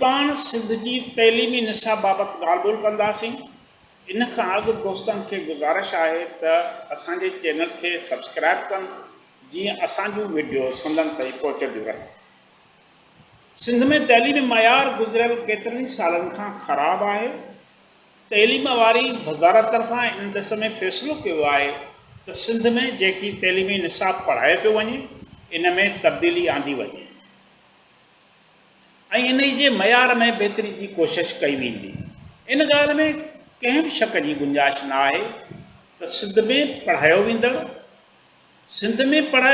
पाण सिंध जी तइलीमी निसाब बाबति ॻाल्हि ॿोल कंदासीं। इन खां अॻु दोस्तनि खे गुज़ारिश आहे त असांजे चैनल खे सब्सक्राइब कनि जीअं असांजूं वीडियो संदनि ताईं पहुचंदियूं रहनि। सिंध में तइलीमी मयार गुज़िरियल केतिरनि सालनि खां ख़राबु आहे। तइलीम वारी वज़ारत तरफ़ां इन ॾिस में फ़ैसिलो कयो आहे त सिंध में जेकी तइलीमी निसाब पढ़ाए पियो वञे इन में तब्दीली आंदी वञे ऐं इन जे मयार में बहितरी जी कोशिशि कई वेंदी। इन ॻाल्हि में कंहिं बि शक जी गुंजाइश न आहे त सिंध में पढ़ायो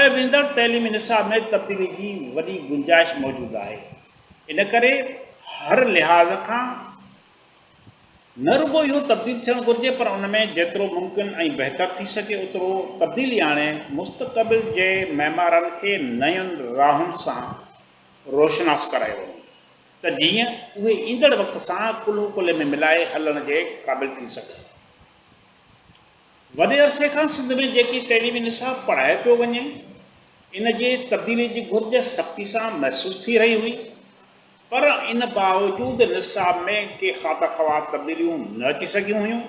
वेंदड़ तइलीमी निसाब में तब्दीली जी वॾी गुंजाइश मौजूदु आहे। इन करे हर लिहाज़ खां न रुगो इहो तब्दील थियणु घुरिजे पर उन में जेतिरो मुमकिन ऐं बहितर थी सघे ओतिरो तब्दीली आणे मुस्तक़बिल जे महिमारनि खे नयुनि राहुनि सां रोशनास करायो वञे त जीअं उहे ईंदड़ वक़्त सां कुल्ह कुल्हे में मिलाए हलण जे क़ाबिल थी सघे। वॾे अरसे खां सिंध में जेकी तइलीमी निसाब पढ़ाए पियो वञे इन जे तब्दीली जी घुर्ज सख़्ती सां महसूस थी रही हुई, पर इन बावजूद निसाब में के ख़ातिर तब्दीलियूं न अची सघियूं हुयूं।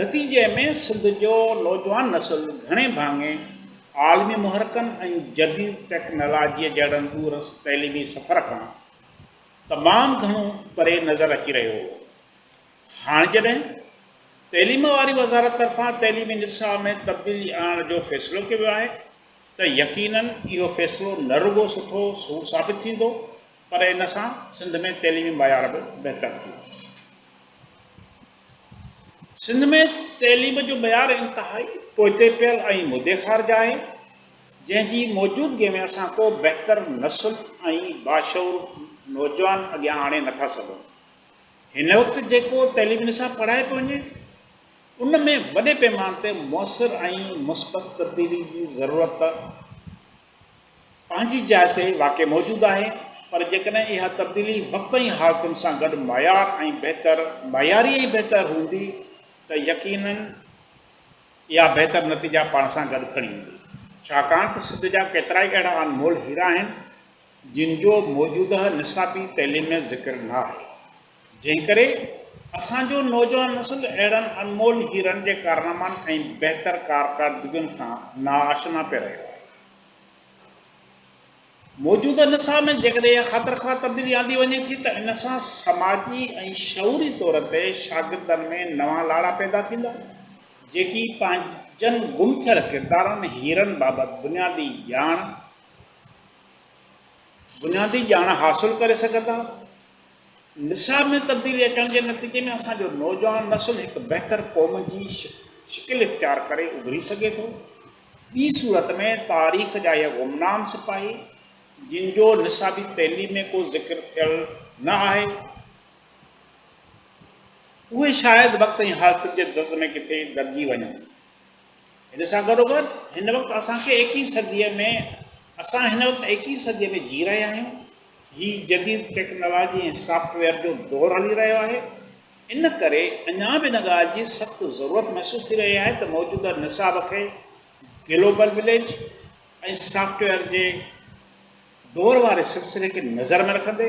नतीजे में सिंध जो नौजवान नस्ल घणे भाङे आलमी मुहरकनि ऐं जदीद टेक्नोलॉजीअ जहिड़नि दूरस तइलीमी सफ़र खां तमामु घणो परे नज़र अची रहियो हो। हाणे जॾहिं तइलीम वारी वज़ारत तरफ़ां तइलीमी निसाब में तब्दीली आणण जो फ़ैसिलो कयो वियो आहे त यकीनन इहो फ़ैसिलो न रुगो सुठो सूर साबित थींदो पर इन सां सिंध में तइलीमी मयार बि बहितर थींदो। सिंध में तइलीम जो मयार इंतिहाई पोइते पियल ऐं मुदे ख़ारिज आहे जंहिंजी मौजूदगीअ में असां को बहितर नस्ल ऐं बाशऊर नौजवान अॻियां आणे नथा सघूं। हिन वक़्तु जेको तइलीमी निसाब पढ़ाए पियो वञे उन में वॾे पैमाने ते मुअसर ऐं मुस्बत तब्दीली जी ज़रूरत पंहिंजी जाइ ते वाक़ई मौजूदु आहे, पर जेकॾहिं इहा तब्दीली वक़्त ऐं हालतुनि सां गॾु मयारी ऐं बहितर हूंदी त यकीनन इहा बहितर नतीजा पाण सां गॾु खणी ईंदी। छाकाणि त सिंध जा केतिरा ई अहिड़ा अनमोल हीरा आहिनि जिन जो मौजूदह निसाबी तइलीम में ज़िक्र न आहे, जंहिं करे असांजो नौजवान नस्ल अहिड़नि अनमोल हीरनि जे कारनामनि ऐं बहितर कारकर्दगियुनि खां नाआशना पियो रहियो आहे। मौजूदा निसाब में जेकॾहिं इहा ख़ातिर ख़्वाह तब्दीली आंदी वञे थी त इन सां समाजी ऐं शऊरी तौर ते शागिर्दनि में नवां लाड़ा पैदा थींदा जेकी पंहिंजनि गुम थियल किरदारनि हीरनि बाबति बुनियादी ॼाण हासिल करे सघंदा। निसाब में तब्दीली अचण जे नतीजे में असांजो नौजवान नस्ल हिकु बहितर क़ौम जी शिकिल इख़्तियार करे उभरी सघे थो। ॿी सूरत में तारीख़ जा इहे गुमनाम सिपाही जिन जो निसाबी तइलीम में को ज़िक्र थियल न आहे उहे शायदि वक़्त ऐं हालतुनि जे दज़ में किथे दॿिजी वञनि। हिन सां गॾोगॾु हिन वक़्तु असां 21 सदीअ में जी रहिया आहियूं। हीउ जदीद टेक्नोलॉजी ऐं सॉफ्टवेयर जो दौरु हली रहियो आहे। इन करे अञा बि इन ॻाल्हि जी सख़्तु ज़रूरत महसूस थी रही आहे त मौजूदा निसाब खे ग्लोबल विलेज ऐं सॉफ्टवेयर जे दौर वारे सिलसिले खे नज़र में रखंदे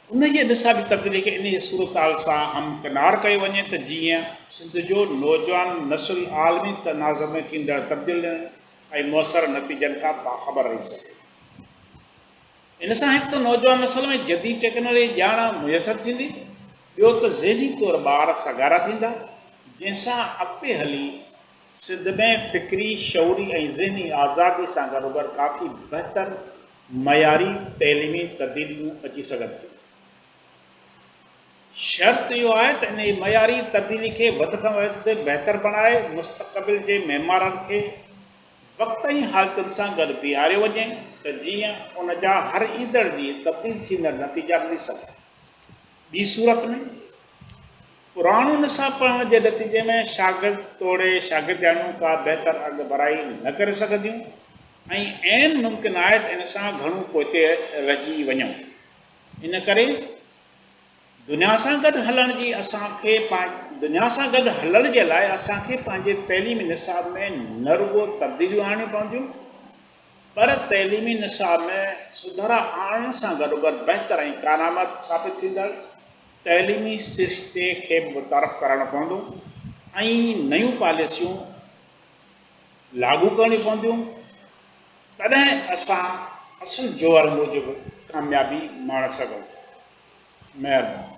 उन जे निसाबी तब्दीली खे इन सूरत सां हमकिनार कयो वञे त जीअं सिंध जो नौजवान नस्ल आलमी तनाज़ुर में थींदड़ तब्दीलियुनि ऐं मुअसर नतीजनि खां बाख़बर रही सघे। इन सां हिकु त नौजवान नस्ल में जदीद टेक्नोलॉजी ॼाण मुयसरु थींदी, ॿियो त ज़हनी तौरु ॿार सगारा थींदा जंहिंसां अॻिते हली सिंध में फ़िक्री शऊरी ऐं ज़हनी आज़ादी सां गॾोगॾु काफ़ी बहितर मयारी तइलीमी तब्दीलियूं अची सघनि थियूं। शर्त इहो आहे त इन मयारी तब्दीली खे वधि खां वधि बहितर बणाए मुस्तक़बिल जे महिमारनि खे वक़्त ऐं हालतुनि सां गॾु बीहारियो वञे त जीअं उन जा हर ईंदड़ जी तब्दील थींदड़ नतीजा मिली सघनि। ॿी सूरत में पुराणो निसाब पढ़ण जे नतीजे में शागिर्द तोड़े शागिर्दियाणियूं का बहितर अॻु भराई न करे सघंदियूं ऐं ऐन मुमकिन आहे त इन सां घणो पोइते रहिजी वञूं। इन करे दुनिया सां गॾु हलण जे लाइ असांखे पंहिंजे तइलीमी निसाब में न रुगो तब्दीलियूं आणणियूं पवंदियूं पर तइलीमी निसाब में सुधार आणण सां गॾोगॾु बहितर ऐं कारआमद साबित थींदड़ तइलीमी सिरिश्ते खे मुतारफ़ करणु पवंदो ऐं नयूं पॉलिसियूं लागू करणियूं पवंदियूं। तॾहिं असां असुल जोहर मूजिबि कामयाबी माणे सघूं। महिरबानी।